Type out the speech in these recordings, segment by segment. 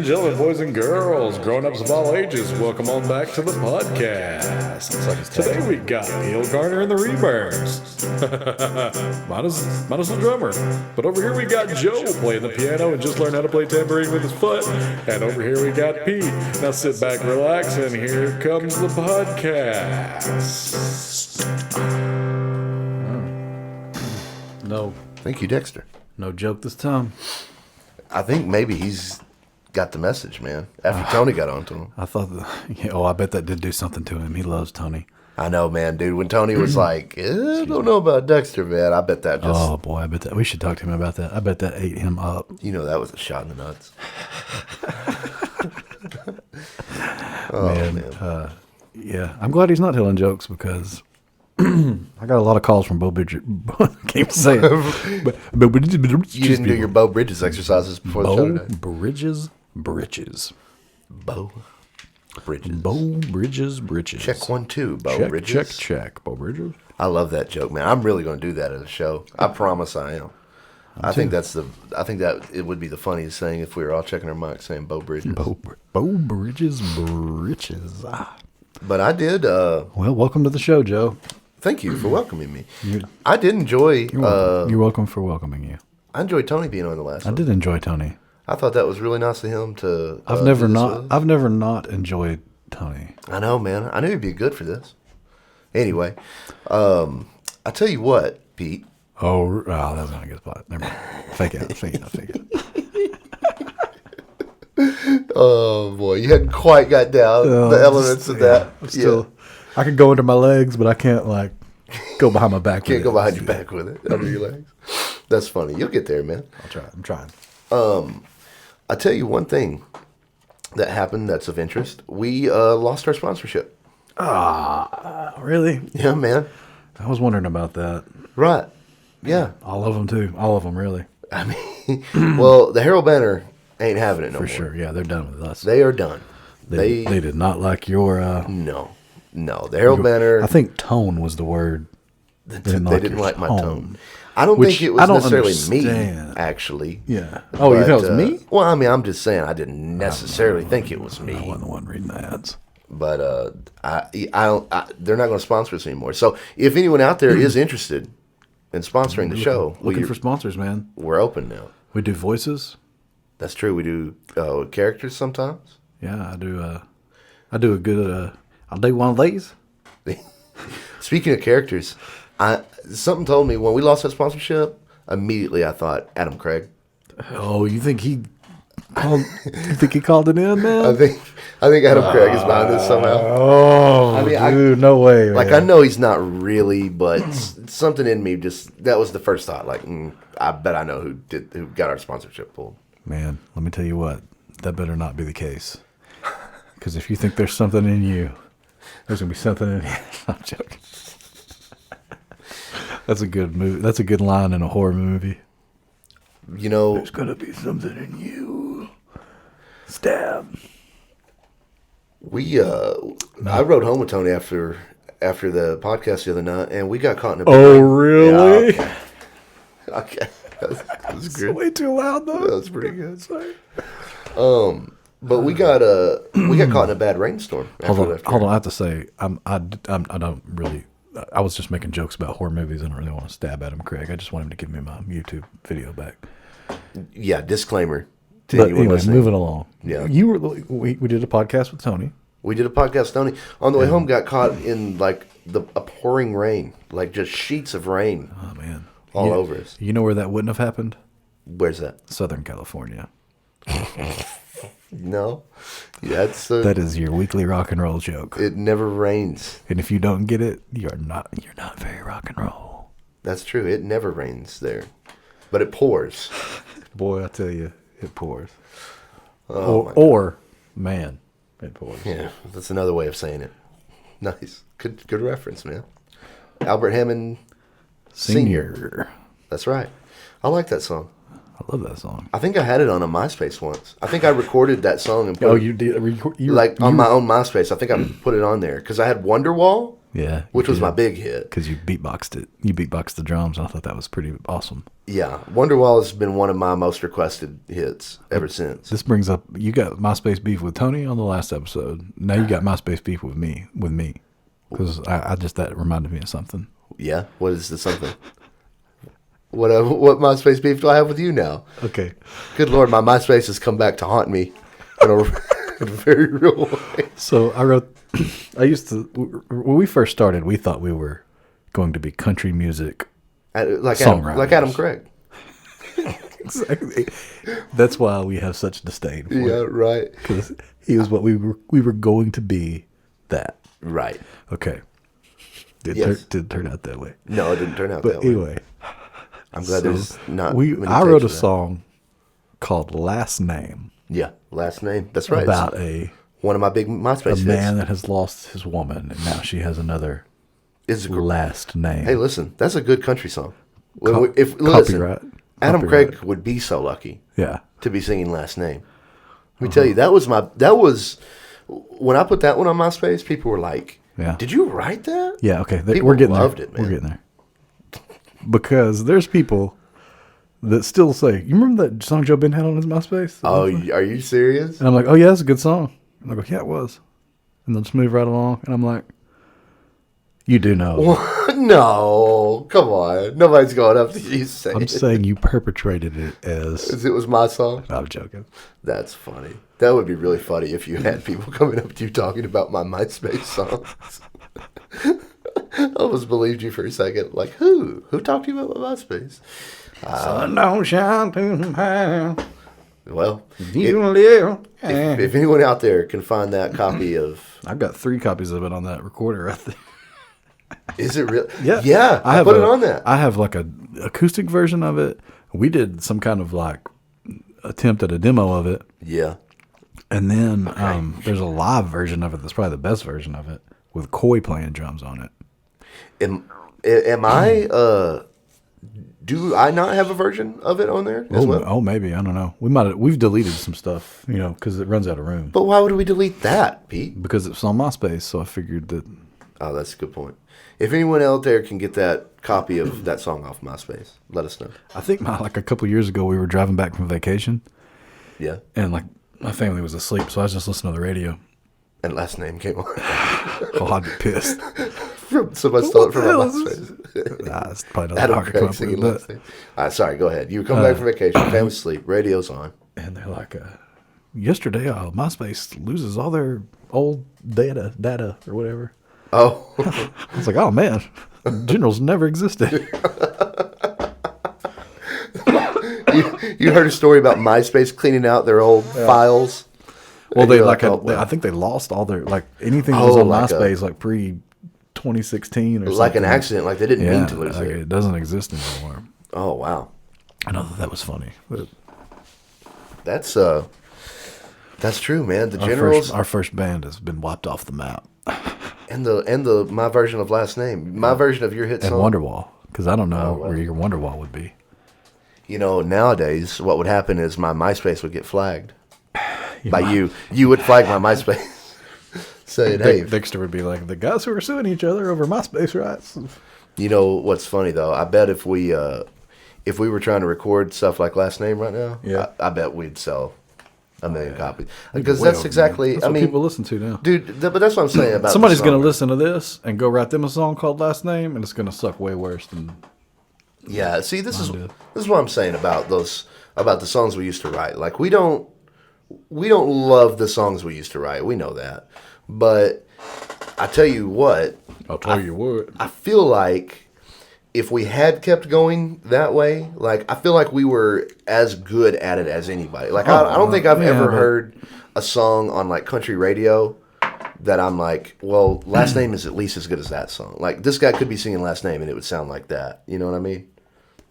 gentlemen, boys and girls, grown-ups of all ages, welcome on back to the podcast. Today we got Neil Garner and the Reburns. minus the drummer. But over here we got Joe playing the piano and just learned how to play tambourine with his foot. And over here we got Pete. Now sit back, relax, and here comes the podcast. No. Thank you, Dexter. No joke this time. I think maybe he's got the message, man. After Tony got on to him. I thought, I bet that did do something to him. He loves Tony. I know, man, dude. When Tony was like, I don't know about Dexter, man. I bet that just... Oh, boy, I bet that... We should talk to him about that. I bet that ate him up. You know, that was a shot in the nuts. Man. Yeah, I'm glad he's not telling jokes because... I got a lot of calls from Bo Bridges. I can't say it. You didn't do your Bo Bridges exercises before the show today. Bridges. Bo Bridges. Bo Bridges. Check 1, 2, Bo Bridges. Check. Bo Bridges. I love that joke, man. I'm really going to do that at a show. I promise I am. I think that it would be the funniest thing if we were all checking our mics saying Bo Bridges. Bo Bridges. But I did. Well, welcome to the show, Joe. Thank you for welcoming me. I did enjoy. You're welcome for welcoming you. I enjoyed Tony being on the last one. I did enjoy Tony. I thought that was really nice of him to. I've never not enjoyed Tony. I know, man. I knew he'd be good for this. Anyway, I tell you what, Pete. Oh, that was not a good spot. Never mind. Fake it. Oh boy, you hadn't quite got down the elements of that. I could go under my legs, but I can't go behind my back. Can't go behind your back with it under your legs. That's funny. You'll get there, man. I'll try. I'm trying. I tell you one thing that happened that's of interest. We lost our sponsorship. Really? Yeah, man. I was wondering about that. Right. Yeah. All of them too. All of them, really. I mean, well, the Herald Banner ain't having it no more. For sure. Yeah, they're done with us. They are done. They did not like your. No. The Herald Banner. I think tone was the word. They didn't like my tone. I don't think it was necessarily me, actually. Yeah. Oh, you thought it was me? Well, I mean, I'm just saying I didn't necessarily think it was me. I wasn't the one reading the ads. But they're not going to sponsor us anymore. So if anyone out there is interested in sponsoring the show, looking for sponsors, man. We're open now. We do voices. That's true. We do characters sometimes. Yeah, I do. I do a good. I'll do one of these. Speaking of characters, something told me when we lost that sponsorship, immediately I thought Adam Craig. Oh, you think he called? You think he called it in, man? I think Adam Craig is behind this somehow. Oh, I mean, dude, no way. Man. Like I know he's not really, but something in me that was the first thought. Like I bet I know who got our sponsorship pulled. Man, let me tell you what. That better not be the case. Because if you think there's something in you, there's gonna be something in you. I'm joking. That's a good movie. That's a good line in a horror movie. You know, there's gonna be something in you. Stab. I rode home with Tony after the podcast the other night, and we got caught in a. Oh, really? Yeah, okay. That was good. Way too loud though. That was pretty good. Sorry. But we got caught in a bad rainstorm. Hold on. I have to say, I don't really. I was just making jokes about horror movies. I don't really want to stab Adam Craig. I just want him to give me my YouTube video back. Yeah, disclaimer. But anyway, moving along. Yeah, we did a podcast with Tony. We did a podcast with Tony. On the way home, got caught in a pouring rain, like just sheets of rain. Oh man, all over us. You know where that wouldn't have happened? Where's that? Southern California. No, that is your weekly rock and roll joke. It never rains, and if you don't get it, you're not very rock and roll. That's true. It never rains there, but it pours. Boy, I tell you, it pours. Or man, it pours. Yeah, that's another way of saying it. Nice, good reference, man. Albert Hammond Sr. That's right. I like that song. I love that song. I think I had it on a MySpace once. I think I recorded that song and put you did? on my own MySpace. I think I put it on there because I had Wonderwall Yeah. which was my big hit. Because you beatboxed it. You beatboxed the drums. And I thought that was pretty awesome. Yeah, Wonderwall has been one of my most requested hits ever since. This brings up, you got MySpace beef with Tony on the last episode. Now you got MySpace beef with me. Because I just, that reminded me of something. Yeah, what is the something? What MySpace beef do I have with you now? Okay. Good Lord, my MySpace has come back to haunt me in a very real way. So when we first started, we thought we were going to be country music Like songwriters. Adam Craig. Exactly. That's why we have such disdain for Yeah, it. right. Because he was what we were going to be that. Right. Okay. Didn't turn out that way. No, it didn't turn out But that way. anyway. I'm glad there's not. I wrote a song called Last Name. Yeah, Last Name. That's right. About one of my big MySpace hits. a man that has lost his woman and now she has another last name. Hey, listen, that's a good country song. Copyright. Adam Copyright. Craig would be so lucky. Yeah. To be singing Last Name. Let me tell you, that was when I put that one on MySpace. People were like, Yeah. "Did you write that?" Yeah. Okay. People We're getting loved there. it, man. We're getting there. Because there's people that still say, "You remember that song Joe Ben had on his MySpace?" Oh, are you serious? And I'm like, "Oh yeah, that's a good song." And I go, "Yeah, it was." And they'll just move right along. And I'm like, "You do know." No, come on. Nobody's going up to you saying I'm saying you perpetrated it as. it was my song. I'm joking. That's funny. That would be really funny if you had people coming up to you talking about my MySpace songs. I almost believed you for a second. Like, who? Who talked to you about my MySpace? Sun don't shine too high. Well, You live. if anyone out there can find that copy of... I've got 3 copies of it on that recorder right there. Is it real? Yeah. Yeah, I put it on that. I have like a acoustic version of it. We did some kind of like attempt at a demo of it. Yeah. And then there's a live version of it that's probably the best version of it with Coy playing drums on it. Am I... do I not have a version of it on there as well? Oh, maybe. I don't know. We've deleted some stuff, because it runs out of room. But why would we delete that, Pete? Because it's on MySpace, so I figured that. Oh, that's a good point. If anyone out there can get that copy of that song off MySpace, let us know. I think like a couple of years ago, we were driving back from vacation. Yeah. And like my family was asleep, so I was just listening to the radio. And Last Name came on. Oh, I'd be pissed. Somebody stole it from my What the hell is MySpace. Nah, it's probably not Adam hard to come Craig up singing with, Last Name. All right, sorry, go ahead. You were coming back from vacation, family sleep, radio's on. and they're like, yesterday, MySpace loses all their old data or whatever. Oh. I was like, oh man, generals never existed. You heard a story about MySpace cleaning out their old files? Well, And they you're like, oh, well. I think they lost all their anything that was on like MySpace like pre 2016 or something. Like an accident, like they didn't mean to lose like it. it doesn't exist anymore. Oh, wow. I know that was funny. But That's true, man. The Generals our first band has been wiped off the map. and the my version of Last Name, my version of your hit And song. Wonderwall, because I don't know where your Wonderwall would be. Nowadays, what would happen is my MySpace would get flagged by you. You would flag my MySpace, saying, "Hey." Dexter would be like, the guys who are suing each other over MySpace rights. You know what's funny though? I bet if we were trying to record stuff like Last Name right now, Yeah. I bet we'd sell 1 million copies because Way that's over, exactly. man. That's I what mean, people listen to now. dude. But that's what I'm saying about Somebody's the going song. to listen to this and go write them a song called Last Name, and it's going to suck way worse than. Yeah, see, this is did. what I'm saying about the songs we used to write. Like we don't love the songs we used to write. We know that, but I tell you what, I'll tell you what. I feel like if we had kept going that way, like I feel like we were as good at it as anybody. Like I don't think I've ever heard a song on like country radio that I'm like, well, Last Name is at least as good as that song. Like this guy could be singing Last Name and it would sound like that. You know what I mean?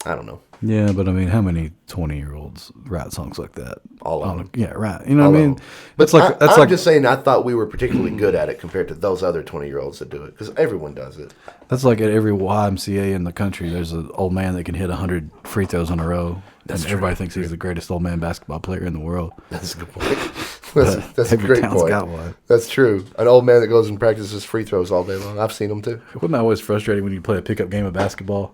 I don't know. Yeah, but I mean, how many 20-year-olds write songs like that? All of them. Yeah, right. You know what I mean? But That's I'm just saying I thought we were particularly good at it compared to those other 20-year-olds that do it because everyone does it. That's like at every YMCA in the country, there's an old man that can hit 100 free throws in a row. And everybody thinks he's the greatest old man basketball player in the world. That's a good point. That's a Every great town's point. got one. That's true. An old man that goes and practices free throws all day long. I've seen them too. Wasn't that always frustrating when you play a pickup game of basketball?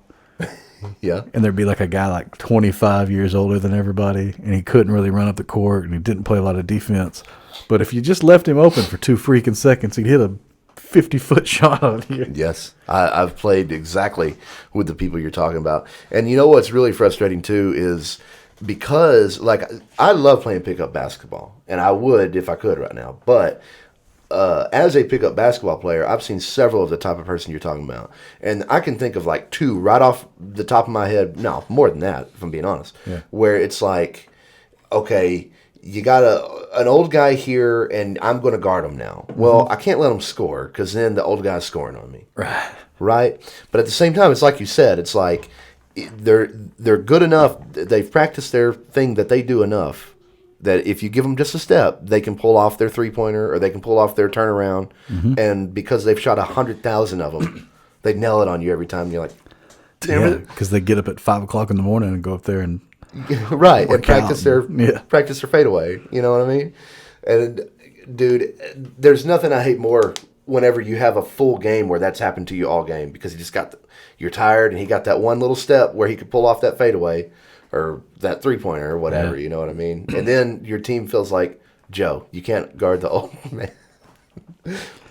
Yeah. And there'd be like a guy like 25 years older than everybody, and he couldn't really run up the court, and he didn't play a lot of defense. But if you just left him open for 2 freaking seconds, he'd hit a 50-foot shot on you. Yes. I've played exactly with the people you're talking about. And you know what's really frustrating too is because, like, I love playing pickup basketball, and I would if I could right now. But as a pickup basketball player, I've seen several of the type of person you're talking about. And I can think of like 2 right off the top of my head. No, more than that, if I'm being honest. Yeah. Where it's like, okay, you got an old guy here, and I'm going to guard him now. Well, I can't let him score because then the old guy's scoring on me. Right? But at the same time, it's like you said. It's like they're good enough. They've practiced their thing that they do enough that if you give them just a step, they can pull off their three-pointer or they can pull off their turnaround. And because they've shot 100,000 of them, they nail it on you every time. You're like, damn it. Because they get up at 5 o'clock in the morning and go up there and Right, and work practice out. practice their fadeaway. You know what I mean? And dude, there's nothing I hate more whenever you have a full game where that's happened to you all game because you're tired and he got that one little step where he could pull off that fadeaway or that 3-pointer or whatever. You know what I mean? And then your team feels like, Joe, you can't guard the old man.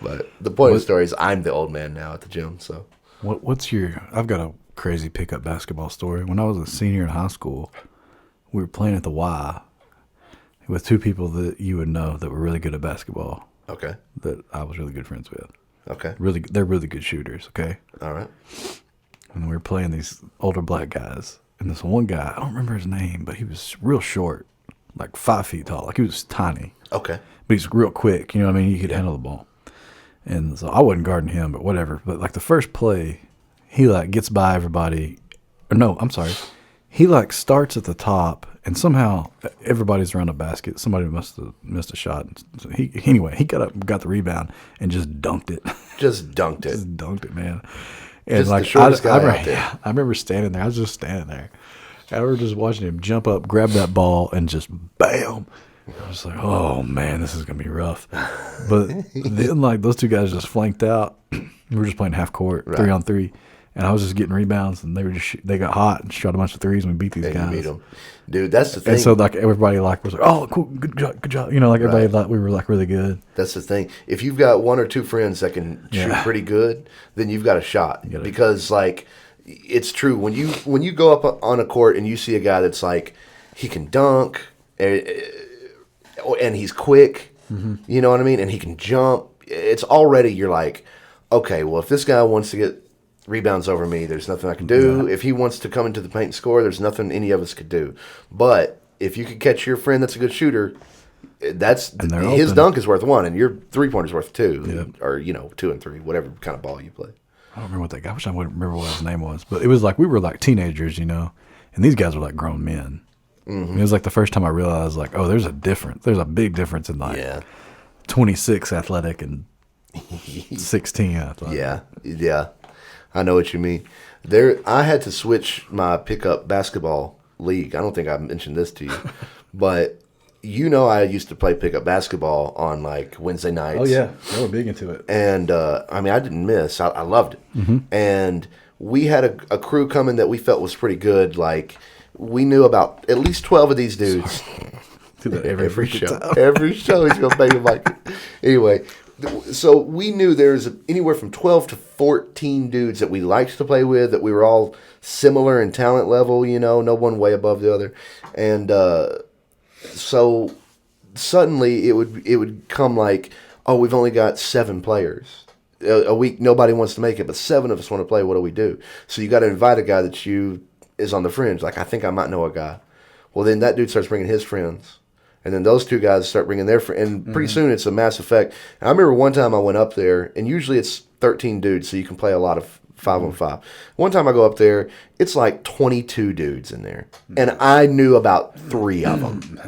But the point of the story is I'm the old man now at the gym. So I've got a crazy pickup basketball story. When I was a senior in high school, we were playing at the Y with 2 people that you would know that were really good at basketball. Okay. That I was really good friends with. Okay. They're really good shooters. Okay. All right. And we were playing these older black guys, and this one guy, I don't remember his name, but he was real short, like 5 feet tall. Like he was tiny. Okay. But he's real quick. You know what I mean? He could handle the ball. And so I wasn't guarding him, but whatever. But like the first play, he like gets by everybody. Or no, I'm sorry. He like starts at the top, and somehow everybody's around a basket. Somebody must have missed a shot. So he got up, got the rebound, and just dunked it. Just dunked it. Just dunked it, man. And Just like the shortest guy out there. I remember standing there. I was just standing there. I remember just watching him jump up, grab that ball, and just bam. I was like, oh man, this is gonna be rough. But then like those 2 guys just flanked out. We were just playing half court, 3-on-3. And I was just getting rebounds, and they got hot and shot a bunch of threes, and we beat these And guys. you beat them. Dude, that's the thing. And so like everybody like was like, oh, cool, good job. You know, like everybody thought we were like really good. That's the thing. If you've got 1 or 2 friends that can shoot pretty good, then you've got a shot. Because like it's true when you go up on a court and you see a guy that's like he can dunk and he's quick, you know what I mean, and he can jump. It's already you're like, okay, well if this guy wants to get rebounds over me, there's nothing I can do. If he wants to come into the paint and score, there's nothing any of us could do. But if you could catch your friend that's a good shooter, his open. dunk is worth 1 and your 3-pointer's worth 2. Or 2 and 3, whatever kind of ball you play. I don't remember what that guy. I wish I would remember what his name was. But it was like we were like teenagers, you know, and these guys were like grown men. It was like the first time I realized like, oh, there's a difference. There's a big difference in like 26 athletic and 16 athletic. Yeah. I know what you mean. I had to switch my pickup basketball league. I don't think I mentioned this to you, but I used to play pickup basketball on like Wednesday nights. Oh yeah, they were big into it. And I mean, I didn't miss. I loved it. And we had a crew coming that we felt was pretty good. Like we knew about at least 12 of these dudes. Every show. Every show he's gonna bang the mic. Anyway. So we knew there's anywhere from 12 to 14 dudes that we liked to play with, that we were all similar in talent level, no one way above the other. And so suddenly it would come like, oh, we've only got 7 players. A week, nobody wants to make it, but 7 of us want to play. What do we do? So you got to invite a guy that is on the fringe. Like, I think I might know a guy. Well, then that dude starts bringing his friends. And then those 2 guys start bringing their friends. And pretty soon it's a mass effect. And I remember one time I went up there, and usually it's 13 dudes, so you can play a lot of 5-on-5. One time I go up there, it's like 22 dudes in there. And I knew about 3 of them.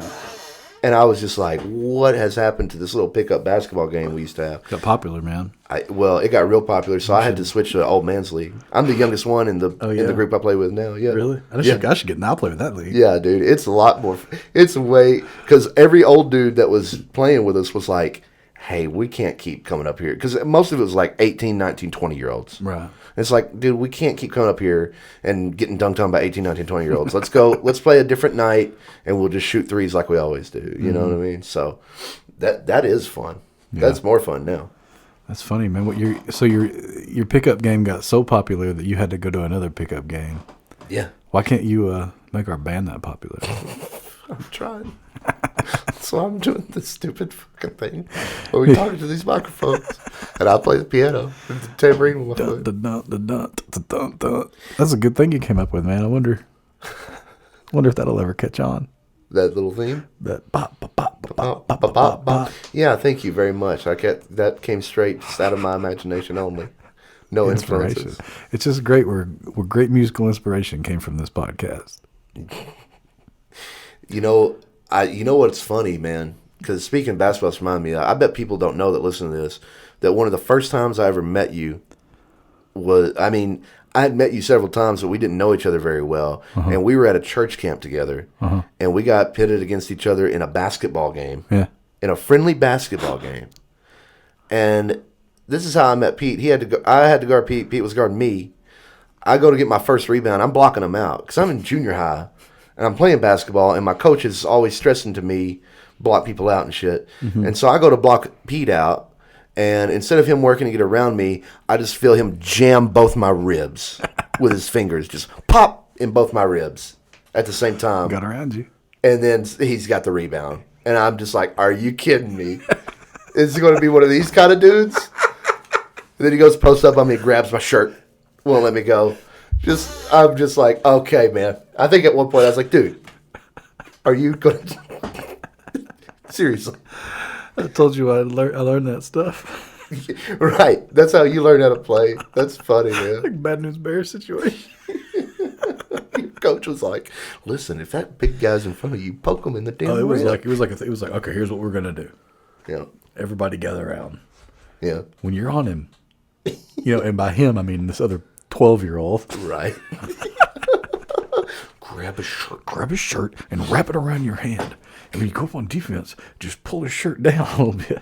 And I was just like, what has happened to this little pickup basketball game we used to have? Got popular, man. Well, it got real popular, so I had to switch to old man's league. I'm the youngest one in the group I play with now. Yeah, Really? I should get now play with that league. Yeah, dude, it's a lot more. It's way because every old dude that was playing with us was like, hey, we can't keep coming up here because most of it was like 18, 19, 20-year-olds. Right. It's like, dude, we can't keep coming up here and getting dunked on by 18, 19, 20-year-olds. Let's go. Let's play a different night, and we'll just shoot threes like we always do. You know what I mean? So that is fun. Yeah. That's more fun now. That's funny, man. Your pickup game got so popular that you had to go to another pickup game. Yeah. Why can't you make our band that popular? I'm trying. So I'm doing this stupid fucking thing where we talking to these microphones, and I play the piano and the tambourine with my foot. That's a good thing you came up with, man. I wonder if that'll ever catch on. That little theme? That bop, bop, bop, bop, bop, bop, bop. Yeah, thank you very much. That came straight just out of my imagination only. No influences. It's just great where great musical inspiration came from this podcast. You know what's funny, man? Because speaking of basketball, it's reminded me. I bet people don't know that listen to this. That one of the first times I ever met you was. I mean, I had met you several times, but we didn't know each other very well. And we were at a church camp together, and we got pitted against each other in a basketball game. Yeah. In a friendly basketball game. And this is how I met Pete. I had to guard Pete. Pete was guarding me. I go to get my first rebound. I'm blocking him out because I'm in junior high. And I'm playing basketball, and my coach is always stressing to me, block people out and shit. And so I go to block Pete out, and instead of him working to get around me, I just feel him jam both my ribs with his fingers, just pop in both my ribs at the same time. Got around you. And then he's got the rebound. And I'm just like, are you kidding me? Is he going to be one of these kind of dudes? And then he goes post up on me, grabs my shirt, won't let me go. I'm just like, okay, man. I think at one point I was like, dude, are you going to... Seriously. I told you I learned that stuff. Right. That's how you learn how to play. That's funny, man. Like bad news bears situation. Your coach was like, listen, if that big guy's in front of you, poke him in the damn it was rib. like, okay, here's what we're going to do. Yeah. Everybody gather around. Yeah. When you're on him, and by him, I mean this other 12-year-old. Right. Grab his shirt and wrap it around your hand. And when you go up on defense, just pull his shirt down a little bit.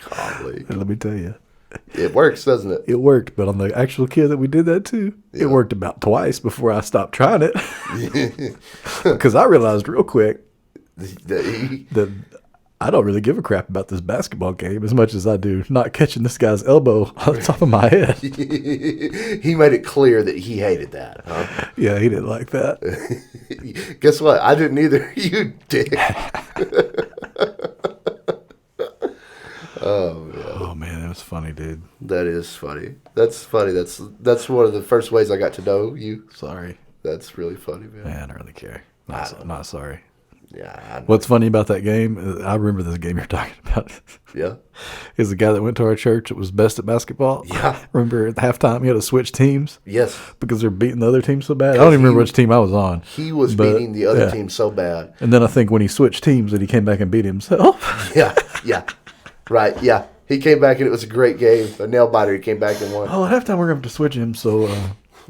Golly. And let me tell you. It works, doesn't it? It worked, but on the actual kid that we did that to, It worked about twice before I stopped trying it. Because I realized real quick that I don't really give a crap about this basketball game as much as I do not catching this guy's elbow on the top of my head. He made it clear that he hated that, huh? Yeah, he didn't like that. Guess what? I didn't either. You dick. Oh man, it was funny, dude. That is funny. That's funny. That's one of the first ways I got to know you. Sorry. That's really funny, man. Man, I don't really care. Not sorry. Yeah. What's funny about that game? I remember this game you're talking about. Yeah. Is the guy that went to our church that was best at basketball. Yeah. Remember at halftime he had to switch teams? Yes. Because they're beating the other team so bad. I don't even remember which team I was on. He was beating the other team so bad. And then I think when he switched teams that he came back and beat himself. Yeah. Right, yeah. He came back and it was a great game. A nail biter. He came back and won. Oh, at halftime we're going to have to switch him, so...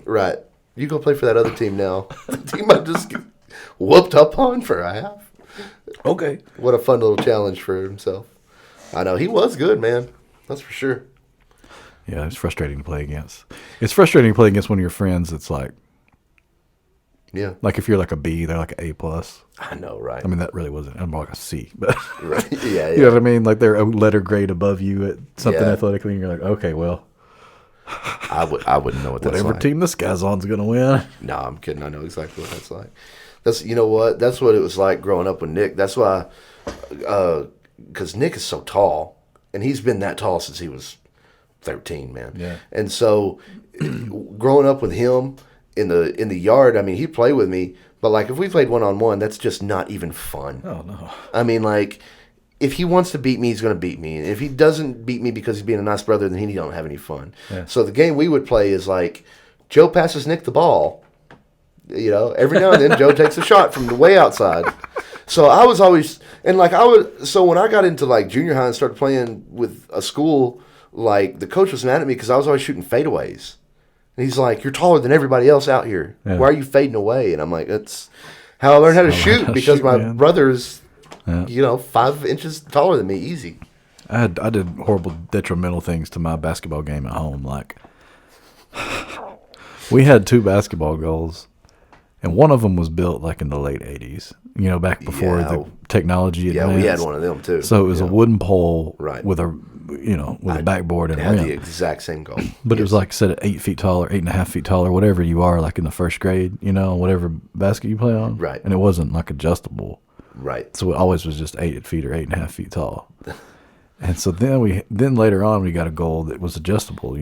Right. You go play for that other team now. The team I just whooped up on for a half. Okay. What a fun little challenge for himself. I know. He was good, man. That's for sure. Yeah, it's frustrating to play against. It's frustrating to play against one of your friends that's like... Yeah. Like if you're like a B, they're like an A+. I know, right? I mean, that really wasn't. I'm more like a C, but... Right. Yeah. You know what I mean? Like they're a letter grade above you at something athletically, and you're like, okay, well... I wouldn't know what that's whatever like. team this guy's on's going to win. No, I'm kidding. I know exactly what that's like. You know what? That's what it was like growing up with Nick. That's why, because Nick is so tall, and he's been that tall since he was 13, man. Yeah. And so, growing up with him in the yard, I mean, he'd play with me, but like if we played 1-on-1, that's just not even fun. Oh no. I mean, like, if he wants to beat me, he's going to beat me. And if he doesn't beat me because he's being a nice brother, then he don't have any fun. Yeah. So the game we would play is like, Joe passes Nick the ball. You know, every now and then Joe takes a shot from the way outside. So I was always, and like so when I got into like junior high and started playing with a school, like the coach was mad at me because I was always shooting fadeaways. And he's like, "You're taller than everybody else out here. Yeah. Why are you fading away?" And I'm like, "That's how I learned how to shoot because my brother's, 5 inches taller than me, easy." I did horrible detrimental things to my basketball game at home. Like, we had 2 basketball goals, and one of them was built like in the late 80s, back before the technology advanced. Yeah, we had one of them too. So it was a wooden pole right. with a backboard and a had rim. the exact same goal. But it was like set at 8 feet tall or 8.5 feet tall or whatever you are, like in the first grade, whatever basket you play on. Right. And it wasn't like adjustable. Right. So it always was just 8 feet or 8.5 feet tall. And so then later on we got a goal that was adjustable,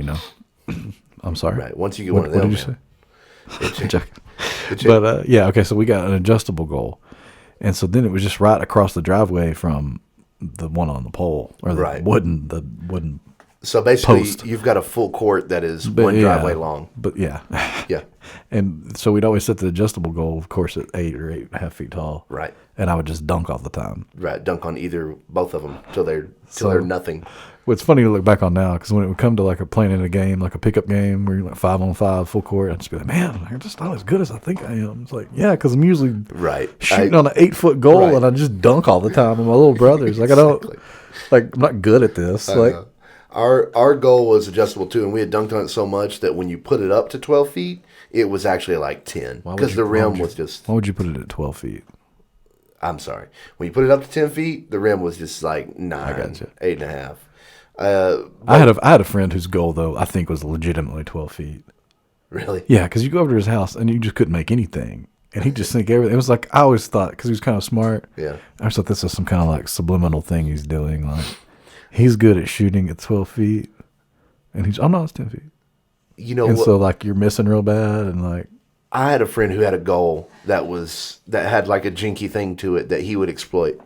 I'm sorry. Right. Once you get one of them. What did you say? But okay, so we got an adjustable goal. And so then it was just right across the driveway from the one on the pole or the wooden So basically post. You've got a full court that is one driveway long. But yeah. Yeah. And so we'd always set the adjustable goal, of course, at 8 or 8.5 feet tall. Right. And I would just dunk all the time. Right. Dunk on both of them till they're nothing. Well, it's funny to look back on now because when it would come to like playing in a game, like a pickup game where you're like 5-on-5 full court, I'd just be like, man, I'm just not as good as I think I am. It's like, yeah, because I'm usually shooting on an 8-foot goal and I just dunk all the time with my little brothers. Like Exactly. I'm not good at this. Our goal was adjustable too, and we had dunked on it so much that when you put it up to 12 feet, it was actually like 10 because the rim was just. Why would you put it at 12 feet? I'm sorry. When you put it up to 10 feet, the rim was just like 9, 8.5. I had a friend whose goal though I think was legitimately 12 feet. Really? Yeah, because you go over to his house and you just couldn't make anything, and he'd just think everything. It was like I always thought because he was kind of smart. Yeah. I always thought this was some kind of like subliminal thing he's doing. Like he's good at shooting at 12 feet, and it's 10 feet. And so like you're missing real bad, and like I had a friend who had a goal that had like a jinky thing to it that he would exploit.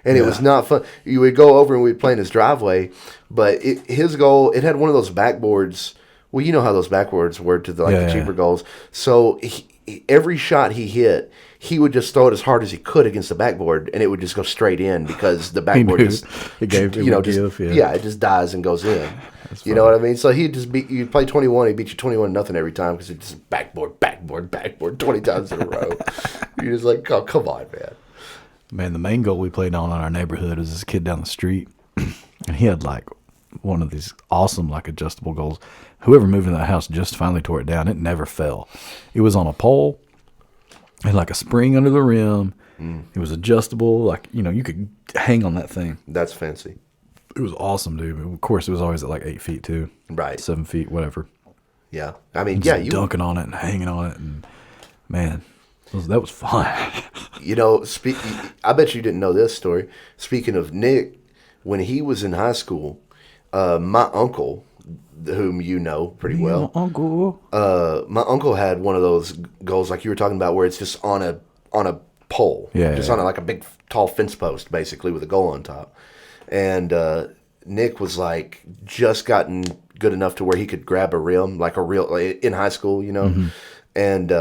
And it was not fun. You would go over and we'd play in his driveway, but his goal, it had one of those backboards. Well, you know how those backboards were to the cheaper goals. So every shot he hit, he would just throw it as hard as he could against the backboard, and it would just go straight in because the backboard it just dies and goes in. You know what I mean? So you'd play 21, he'd beat you 21-0 every time because it's just backboard 20 times in a row. You're just like, oh, come on, man. Man, the main goal we played on in our neighborhood was this kid down the street, and he had like one of these awesome like adjustable goals. Whoever moved in that house just finally tore it down. It never fell. It was on a pole and like a spring under the rim. It was adjustable, like you could hang on that thing. That's fancy. It was awesome, dude. Of course, it was always at like 8 feet too. Right, 7 feet, whatever. Yeah, I mean, you dunking on it and hanging on it, and man. That was fun. I bet you didn't know this story. Speaking of Nick, when he was in high school, my uncle, whom you know pretty well, my uncle had one of those goals like you were talking about, where it's just on a pole, on like a big tall fence post, basically with a goal on top. And Nick was like just gotten good enough to where he could grab a rim, like in high school, and.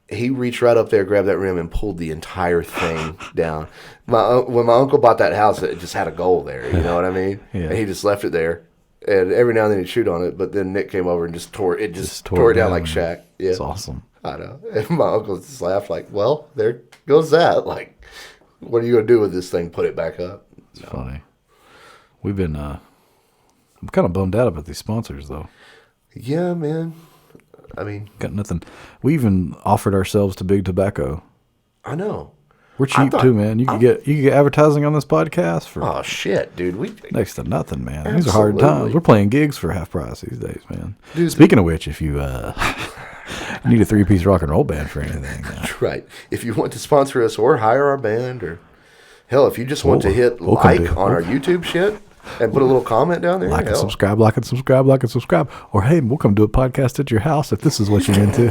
He reached right up there, grabbed that rim, and pulled the entire thing down. When my uncle bought that house, it just had a goal there. You know what I mean? Yeah. And he just left it there. And every now and then he'd shoot on it. But then Nick came over and just tore it down like Shaq. Yeah, it's awesome. I know. And my uncle just laughed like, "Well, there goes that. Like, what are you gonna do with this thing? Put it back up?" It's funny. We've been. I'm kind of bummed out about these sponsors, though. Yeah, man. I mean, got nothing. We even offered ourselves to Big Tobacco. I know. We're cheap too, man. You can get advertising on this podcast for shit, dude. Next to nothing, man. Absolutely. These are hard times. We're playing gigs for half price these days, man. Dude, speaking of which, if you need a 3-piece rock and roll band for anything, right? If you want to sponsor us or hire our band, or hell, if you just want to hit on our YouTube shit. And put a little comment down there. Like and subscribe. Or, hey, we'll come do a podcast at your house if this is what you're into.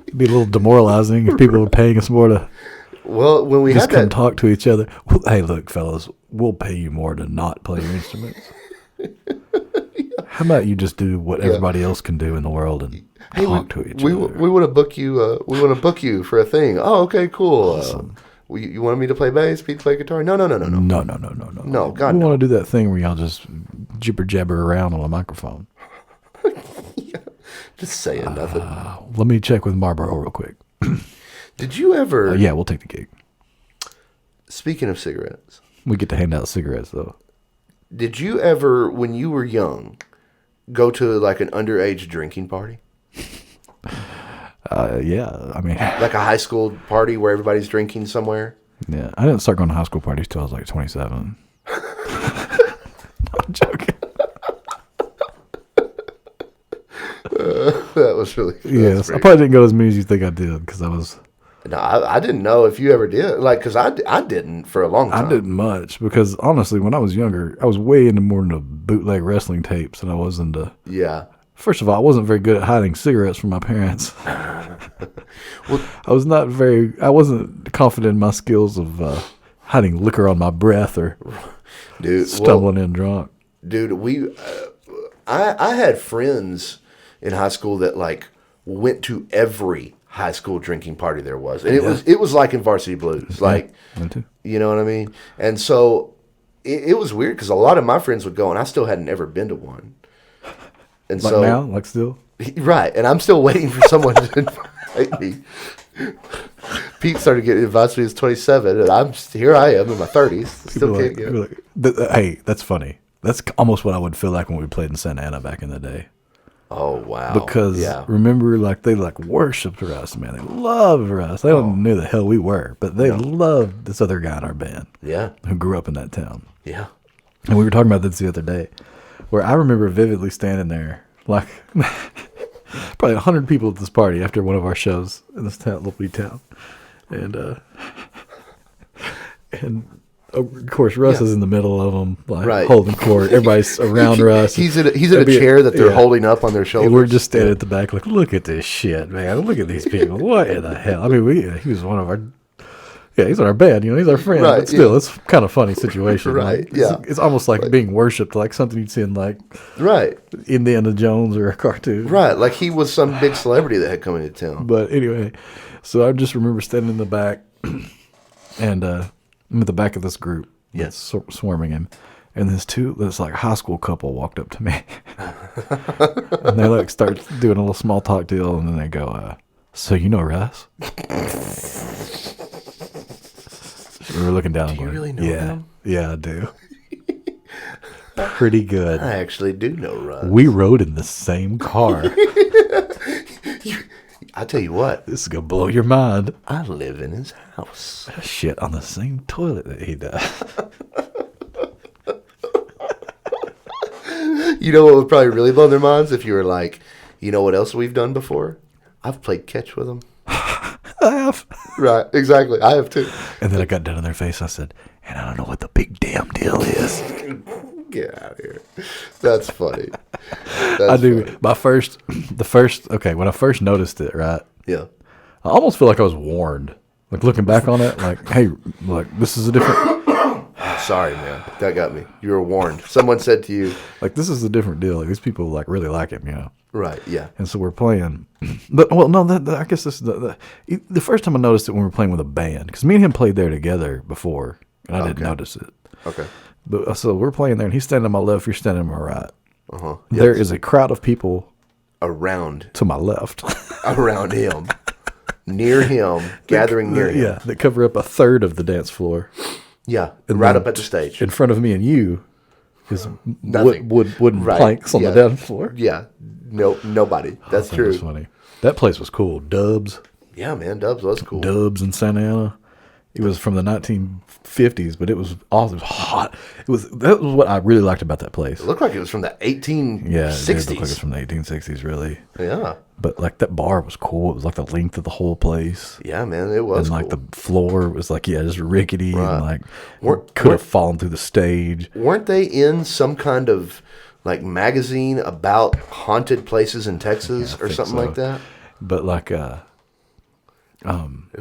It'd be a little demoralizing if people were paying us more to when we just come talk to each other. Well, hey, look, fellas, we'll pay you more to not play your instruments. How about you just do what everybody else can do in the world and talk to each other? We want to book you. We want to book you for a thing. Oh, okay, cool. Awesome. You wanted me to play bass, Pete to play guitar? No. No, God, we no. want to do that thing where y'all just jibber jabber around on a microphone. Just saying nothing. Let me check with Marlboro real quick. Did you ever? Yeah, we'll take the gig. Speaking of cigarettes, We get to hand out cigarettes though. did you ever, when you were young, go to like an underage drinking party, Yeah, I mean, like a high school party where everybody's drinking somewhere? yeah, I didn't start going to high school parties till I was like 27. I'm joking. That was really Yes, I probably didn't go as many as you think I did because I was. No, I didn't know if you ever did. Like, because I didn't for a long time. I didn't much because honestly, when I was younger, I was way into more into bootleg wrestling tapes than I was into. Yeah. First of all, I wasn't very good at hiding cigarettes from my parents. Well, I wasn't confident in my skills of hiding liquor on my breath or stumbling in drunk. Dude, I had friends in high school that like went to every high school drinking party there was, and it was like in Varsity Blues, like you know what I mean. And so it was weird because a lot of my friends would go, and I still hadn't ever been to one. And Like so now, like still. right, and I'm still waiting for someone to invite me. Pete started getting invited when he was 27, and here I am in my 30s. Still can't get. Hey, that's funny. That's almost what I would feel like when we played in Santa Ana back in the day. Oh wow! Because remember, like they like worshipped us, man. They loved us. They don't know the hell we were, but they loved this other guy in our band. Yeah, who grew up in that town. Yeah, and we were talking about this the other day, where I remember vividly standing there, like probably 100 people at this party after one of our shows in this town, little wee town, and of course, Russ is in the middle of them, like holding court. Everybody's around Russ. He's in a chair that they're holding up on their shoulders. And we're just standing at the back, like, look at this shit, man. Look at these people. What in the hell? I mean, he was one of our. Yeah, he's in our band. You know, he's our friend. Right, but still, it's kind of funny situation. Right. Like, it's almost like being worshipped, like something you'd see in like Indiana Jones or a cartoon. Right, like he was some big celebrity that had come into town. But anyway, so I just remember standing in the back, and I'm at the back of this group. Yes, swarming him, and this like high school couple walked up to me, and they like start doing a little small talk deal, and then they go, "So you know Russ?" We were looking down. Do you really know him? Yeah, I do. Pretty good. I actually do know Russ. We rode in the same car. I tell you what, this is gonna blow your mind. I live in his house. Shit on the same toilet that he does. You know what would probably really blow their minds if you were like, you know what else we've done before? I've played catch with them. I have. Right, exactly. I have too. And then I got down in their face. I said, and I don't know what the big damn deal is. Get out of here. That's funny. I do. Funny. When I first noticed it, right? Yeah. I almost feel like I was warned. Like looking back on it, like, hey, like this is a different. Sorry, man. That got me. You were warned. Someone said to you, like, this is a different deal. Like, these people like really like him, you know. Right. Yeah. And so we're playing. But well, no, I guess this is the first time I noticed it when we were playing with a band, because me and him played there together before, and I didn't notice it. Okay. But so we're playing there, and he's standing on my left. You're standing on my right. Yep. There is a crowd of people around to my left, around him, near him, gathering near him. Yeah, that cover up a third of the dance floor. Yeah, and right up at the stage. In front of me and you is wooden planks on the dance floor. Yeah, nobody. That's true. That was funny. That place was cool. Dubs. Yeah, man, Dubs was cool. Dubs in Santa Ana. It was from the 1950s, but it was awesome. It was hot. That was what I really liked about that place. It looked like it was from the 1860s. Yeah, it did look like it was from the 1860s, really. Yeah. But like that bar was cool. It was like the length of the whole place. Yeah, man, it was. And like the floor was like just rickety and like could have fallen through the stage. Weren't they in some kind of like magazine about haunted places in Texas or something like that? But like it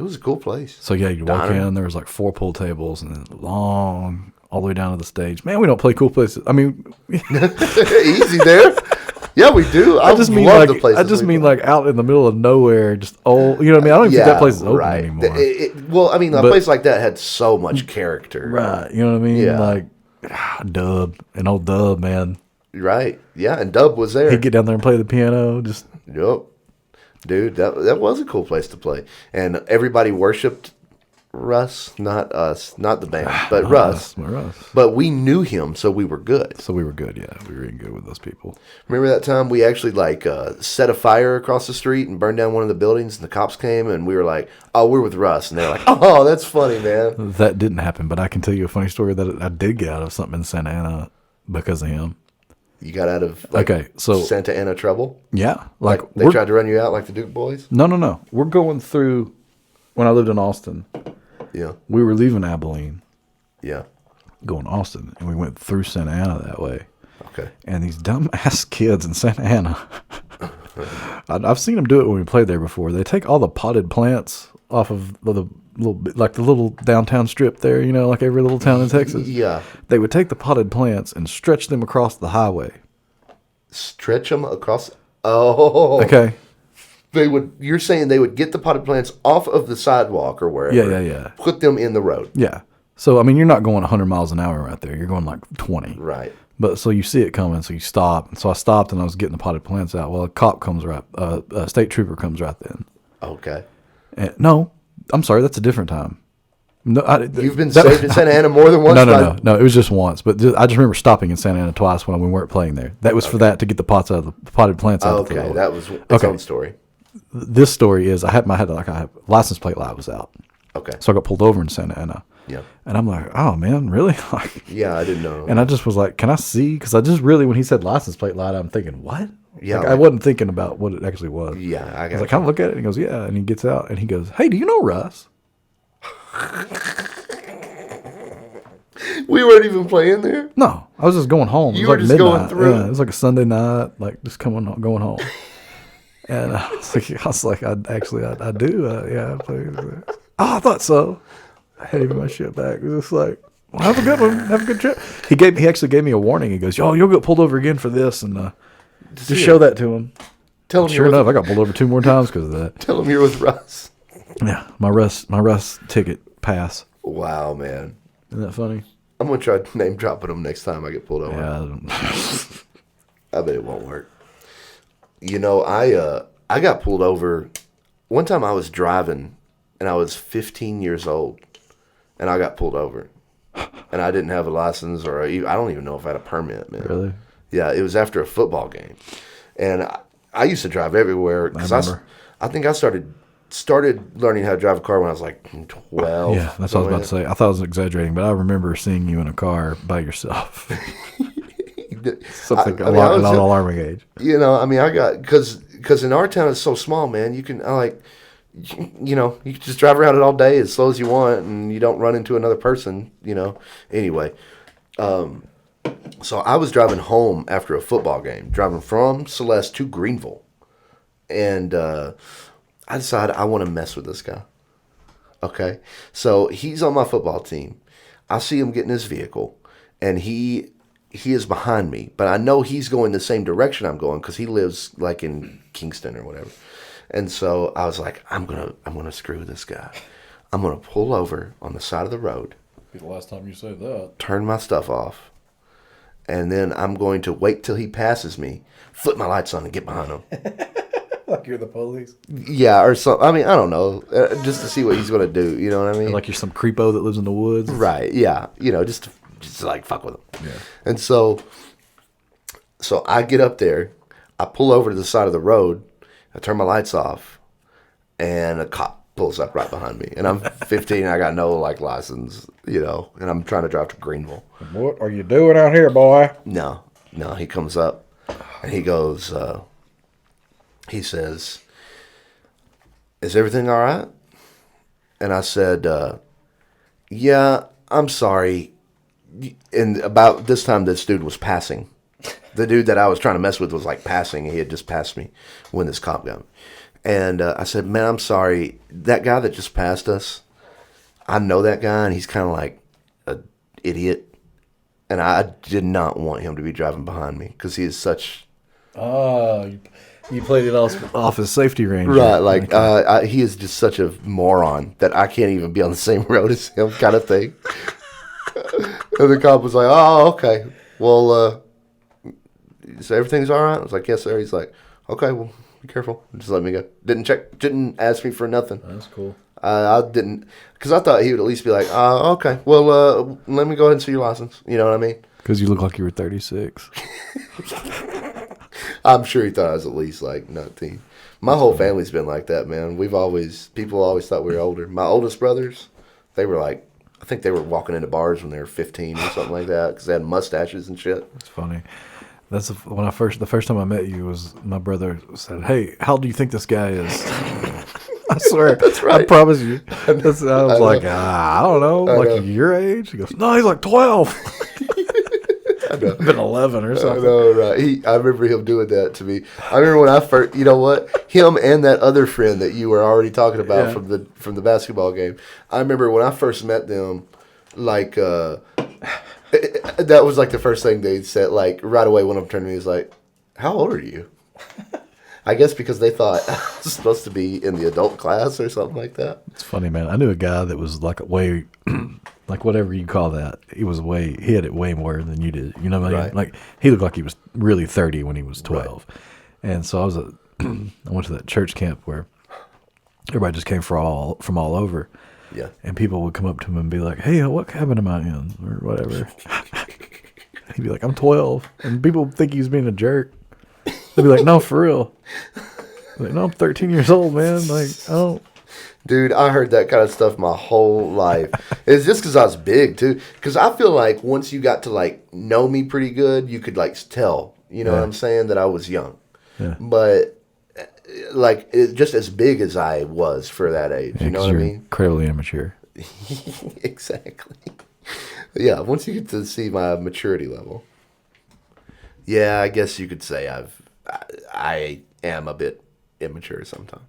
was a cool place. So yeah, you walk in, there was like 4 pool tables and then long all the way down to the stage. Man, we don't play cool places. I mean, Easy there. Yeah, we do. I just mean love like the places I just we mean play. like out in the middle of nowhere, just old. You know what I mean? I don't even think that place is open right. anymore. Well, I mean, a But- place like that had so much character. Right. You know what I mean? Yeah. Like Dub, an old Dub, man. Right. Yeah, and Dub was there. He'd get down there and play the piano. Just Yep. Dude, that was a cool place to play. And everybody worshipped Russ, not us, not the band, but Russ. Russ. But we knew him, so we were good. So we were good. Yeah, we were good with those people. Remember that time we actually set a fire across the street and burned down one of the buildings, and the cops came, and we were like, "Oh, we're with Russ," and they're like, "Oh, that's funny, man." That didn't happen, but I can tell you a funny story that I did get out of something in Santa Ana because of him. You got out of so Santa Ana trouble. yeah, like They tried to run you out like the Duke boys. No. We're going through when I lived in Austin. Yeah, We were leaving Abilene, yeah. going to Austin, and we went through Santa Ana that way. Okay. And these dumbass kids in Santa Ana, I've seen them do it when we played there before. They take all the potted plants off of the little bit, like the little downtown strip there, you know, like every little town in Texas. Yeah. They would take the potted plants and stretch them across the highway. Stretch them across. Oh, Okay. You're saying they would get the potted plants off of the sidewalk or wherever. Yeah. Put them in the road. Yeah. So, I mean, you're not going 100 miles an hour right there. You're going like 20. Right. But so you see it coming, so you stop. And so I stopped and I was getting the potted plants out. Well, a cop comes right, a state trooper comes right then. Okay. And, no, I'm sorry, that's a different time. No, You've been saved in Santa Ana more than once. No. It was just once. But I just remember stopping in Santa Ana twice when we weren't playing there. That was for that to get the potted plants out. Okay, of the that was its own story. This story is I had license plate light was out. Okay. So I got pulled over in Santa Ana. Yeah. And I'm like, oh man, really? Like, Yeah, I didn't know. and I just was like, can I see? Because I just really, when he said license plate light, I'm thinking, what? Yeah, Like, I wasn't thinking about what it actually was. Yeah, I I was got like, can I look at it? And he goes, yeah. And he gets out and he goes, hey, do you know Russ? We weren't even playing there. No, I was just going home. You It were was just like going midnight. through? Yeah, it was like a Sunday night, like just going home. And I was like, I do. Yeah, I play. Oh, I thought so. I had even my shit back. It was just like, well, have a good one. Have a good trip. He actually gave me a warning. He goes, "Oh, you'll get pulled over again for this," and just show that to him. Tell him Sure enough, I got pulled over 2 more times because of that. Tell him you're with Russ. Yeah, my Russ ticket pass. Wow, man. Isn't that funny? I'm gonna try name dropping him next time I get pulled over. Yeah. I bet it won't work. You know, I got pulled over one time. I was driving, and I was 15 years old, and I got pulled over, and I didn't have a license, or I don't even know if I had a permit, man. Really? Yeah, it was after a football game, and I used to drive everywhere because I think I started learning how to drive a car when I was like 12. Yeah, that's what I was about to say. I thought I was exaggerating, but I remember seeing you in a car by yourself. Something I mean, I was not an alarming age. You know, I mean, I got because in our town it's so small, man. You can you can just drive around it all day as slow as you want, and you don't run into another person. You know. Anyway, so I was driving home after a football game, driving from Celeste to Greenville, and I decided I want to mess with this guy. Okay, so he's on my football team. I see him get in his vehicle, and he is behind me, but I know he's going the same direction I'm going because he lives like in Kingston or whatever. And so I was like, I'm gonna screw this guy. I'm gonna pull over on the side of the road. Be the last time you say that. Turn my stuff off, and then I'm going to wait till he passes me, flip my lights on, and get behind him. Like you're the police. Yeah, or something. I mean, I don't know, just to see what he's gonna do. You know what I mean? Or like you're some creepo that lives in the woods. Right? Yeah. You know, just to like fuck with him. Yeah. And so I get up there, I pull over to the side of the road, I turn my lights off, and a cop pulls up right behind me. And I'm 15, I got no like license, you know, and I'm trying to drive to Greenville. What are you doing out here, boy? No, he comes up and he goes, he says, "Is everything all right?" And I said, "Yeah, I'm sorry." And about this time, this dude was passing. The dude that I was trying to mess with was like passing. He had just passed me when this cop got me. And I said, "Man, I'm sorry. That guy that just passed us, I know that guy, and he's kind of like an idiot. and I did not want him to be driving behind me because he is such. Oh, you played it off his safety range. Right, like he is just such a moron that I can't even be on the same road as him, kind of thing. And the cop was like, "Oh, okay, well, so everything's all right?" I was like, "Yes, sir." He's like, "Okay, well, be careful. Just let me go." Didn't ask me for nothing. That's cool. I didn't, because I thought he would at least be like, "Okay, well, let me go ahead and see your license." You know what I mean? Because you look like you were 36. I'm sure he thought I was at least like 19. My whole family's been like that, man. People always thought we were older. My oldest brothers, they were like, I think they were walking into bars when they were 15 or something like that because they had mustaches and shit. It's funny. The first time I met you was my brother said, "Hey, how old do you think this guy is?" I swear, That's right. I promise you. I was like, I don't know, like your age. He goes, "No, he's like 12." I've been 11 or something. I know, right? I remember him doing that to me. I remember when I first, you know what? Him and that other friend that you were already talking about from the basketball game. I remember when I first met them, like that was like the first thing they said. Like right away, one of them turned to me, was like, "How old are you?" I guess because they thought I was supposed to be in the adult class or something like that. It's funny, man. I knew a guy that was like way, like whatever you call that. He had it way more than you did. You know what I mean? Right. Like he looked like he was really 30 when he was 12. Right. And so I went to that church camp where everybody just came from all over. Yeah. And people would come up to him and be like, "Hey, what cabin am I in?" or whatever. He'd be like, "I'm 12." And people think he's being a jerk. They'd be like, "No, for real." Like, "No, I'm 13 years old, man." Like, I don't. Dude, I heard that kind of stuff my whole life. It's just because I was big, too. Because I feel like once you got to, like, know me pretty good, you could, like, tell, you know what I'm saying, that I was young. Yeah. But, like, just as big as I was for that age, you know what I mean? Incredibly immature. Exactly. Yeah, once you get to see my maturity level. Yeah, I guess you could say I am a bit immature sometimes.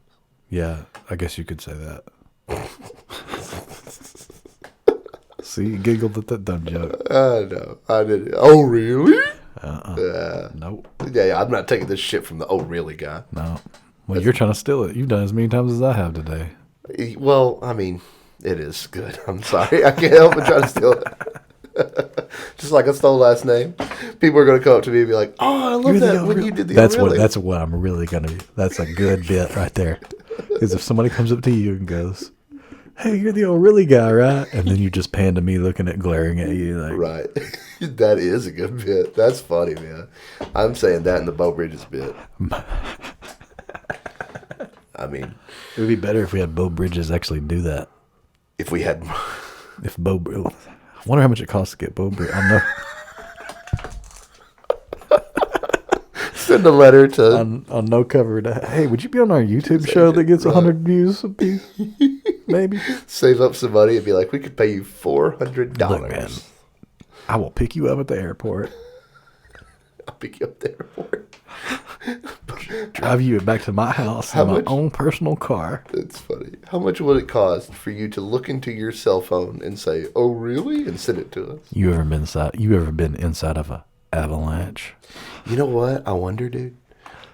Yeah, I guess you could say that. See, you giggled at that dumb joke. No, I didn't. Oh, really? Nope. Yeah, I'm not taking this shit from the "oh, really" guy. No. Well, you're trying to steal it. You've done it as many times as I have today. Well, I mean, it is good. I'm sorry. I can't help but try to steal it. Just like I stole last name. People are going to come up to me and be like, "Oh, I love that when you did the really." That's what I'm really going to. That's a good bit right there. Because if somebody comes up to you and goes, "Hey, you're the old really guy, right?" and then you just pan to me glaring at you. Like, right. That is a good bit. That's funny, man. I'm saying that in the Bo Bridges bit. I mean, it would be better if we had Bo Bridges actually do that. If we had... I wonder how much it costs to get Bo Bridges. I know. Send a letter to... On no cover. Hey, would you be on our YouTube show that gets 100 views a piece? Maybe. Save up some money and be like, we could pay you $400. Look, man, I will pick you up at the airport. I'll pick you up at the airport. Drive you back to my house in my own personal car. It's funny. How much would it cost for you to look into your cell phone and say, "Oh, really?" and send it to us? You ever been inside of a avalanche? You know what? I wonder, dude.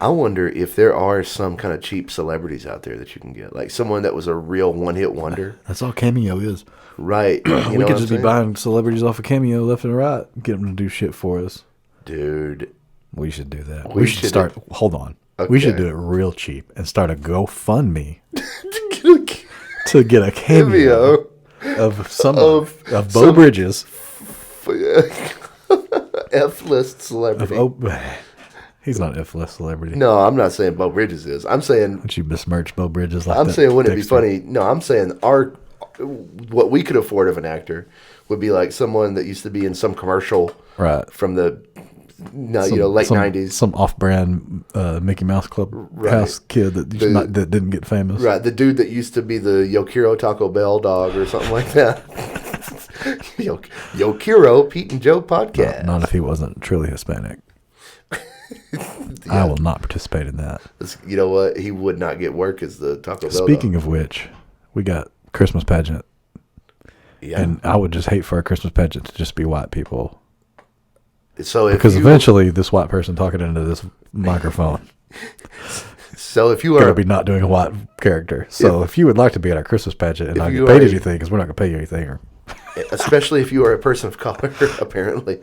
I wonder if there are some kind of cheap celebrities out there that you can get. Like someone that was a real one-hit wonder. That's all Cameo is. Right. We could just be buying celebrities off of Cameo left and right. Get them to do shit for us. Dude. We should do that. We should start. Hold on. Okay. We should do it real cheap and start a GoFundMe to get a cameo of Bo Bridges. F-list celebrity. He's not F-list celebrity. No, I'm not saying Bo Bridges is. I'm saying... Don't you besmirch Bo Bridges like I'm that? saying, wouldn't it be funny? No, I'm saying what we could afford of an actor would be like someone that used to be in some commercial from the... late 90s. Some off-brand Mickey Mouse Club house kid that didn't get famous. Right, the dude that used to be the Yokiro Taco Bell dog or something like that. Yokiro Pete and Joe podcast. Not if he wasn't truly Hispanic. I will not participate in that. You know what? He would not get work as the Taco Bell Speaking of which, we got Christmas pageant. Yeah. And I would just hate for our Christmas pageant to just be white people. So because eventually this white person talking into this microphone. So if you going are to be not doing a white character. So if you would like to be at our Christmas pageant and not get paid anything, because we're not going to pay you anything, or especially if you are a person of color, apparently,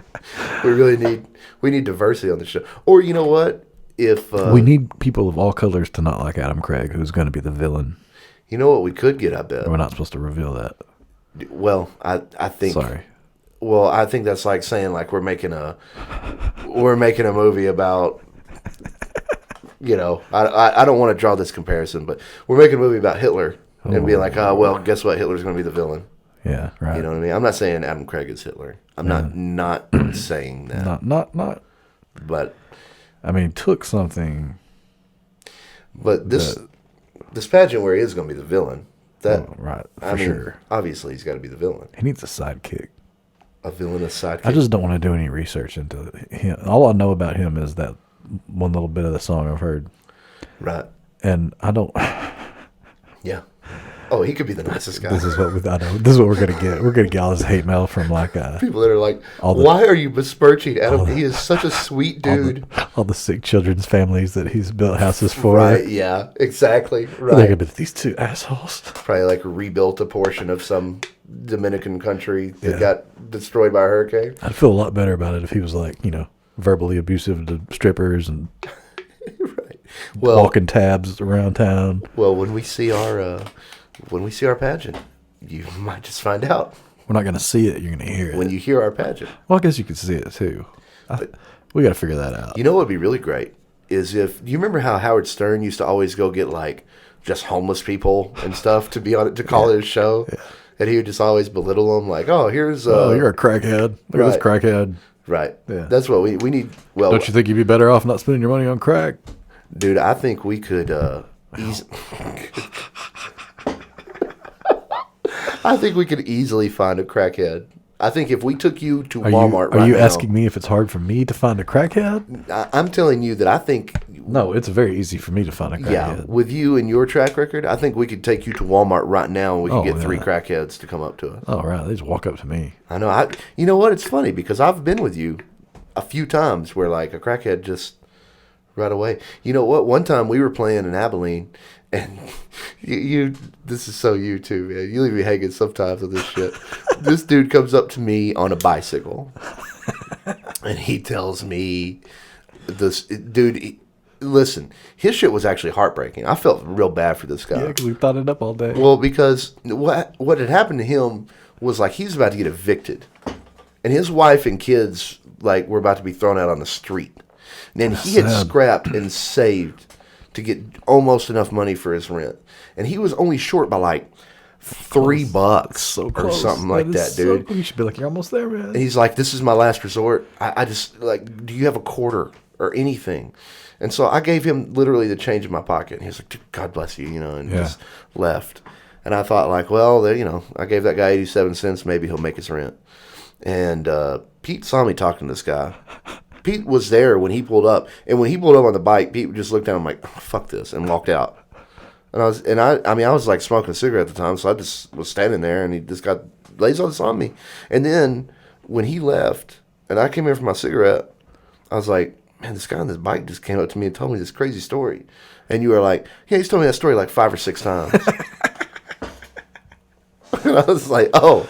we need diversity on the show. Or you know what? If we need people of all colors to not like Adam Craig, who's going to be the villain. You know what we could get? I bet we're not supposed to reveal that. Well, I think. Sorry. Well, I think that's like saying like we're making a movie about. You know, I don't want to draw this comparison, but we're making a movie about Hitler and being like, oh, well, guess what? Hitler's going to be the villain. Yeah, right. You know what I mean? I'm not saying Adam Craig is Hitler. I'm not saying that. Not. But I mean, took something. But this pageant where he is going to be the villain. Right, sure. Obviously, he's got to be the villain. He needs a sidekick. A villainous sidekick. I just don't want to do any research into him. All I know about him is that one little bit of the song I've heard. Right. And I don't. Yeah. Oh, he could be the nicest guy. This is what I know. This is what we're gonna get. We're gonna get all this hate mail from like people that are like, "Why are you besmirching Adam? He is such a sweet dude." All the sick children's families that he's built houses for. Right. Yeah. Exactly. Right. They're gonna be these two assholes. Probably like rebuilt a portion of some Dominican country that got destroyed by a hurricane. I'd feel a lot better about it if he was like, verbally abusive to strippers and right. Well, walking tabs around town. Well, when we see our pageant, you might just find out. We're not going to see it. You're going to hear it. When you hear our pageant. Well, I guess you could see it too. We got to figure that out. You know what would be really great is do you remember how Howard Stern used to always go get like just homeless people and stuff to be on it to call it a show, and he would just always belittle them like, "Oh, here's you're a crackhead. Look at this crackhead." Right. Yeah. That's what we need. Well, don't you think you'd be better off not spending your money on crack? Dude, I think we could I think we could easily find a crackhead. I think if we took you to Walmart right now. Are you asking me if it's hard for me to find a crackhead? I'm telling you that I think. No, it's very easy for me to find a crackhead. Yeah, with you and your track record, I think we could take you to Walmart right now and we could get 3 crackheads to come up to us. Oh, right. They just walk up to me. I know. You know what? It's funny because I've been with you a few times where like a crackhead just right away. You know what? One time we were playing in Abilene and you this is so you too, man. You leave me hanging sometimes with this shit. This dude comes up to me on a bicycle and he tells me this dude. Listen, his shit was actually heartbreaking. I felt real bad for this guy. Yeah, because we thought it up all day. Well, because what had happened to him was like he was about to get evicted, and his wife and kids like were about to be thrown out on the street. And then he had scrapped and saved to get almost enough money for his rent, and he was only short by like $3 or something like that, dude. You should be like, you're almost there, man. And he's like, this is my last resort. I just like, do you have a quarter or anything? And so I gave him literally the change in my pocket. And he was like, God bless you, and just left. And I thought like, well, I gave that guy 87 cents. Maybe he'll make his rent. And Pete saw me talking to this guy. Pete was there when he pulled up. And when he pulled up on the bike, Pete just looked down and I'm like, oh, fuck this, and walked out. And I was like smoking a cigarette at the time. So I just was standing there and he just lays all this on me. And then when he left and I came in for my cigarette, I was like, man, this guy on this bike just came up to me and told me this crazy story. And you were like, yeah, he's told me that story like 5 or 6 times. And I was like, oh,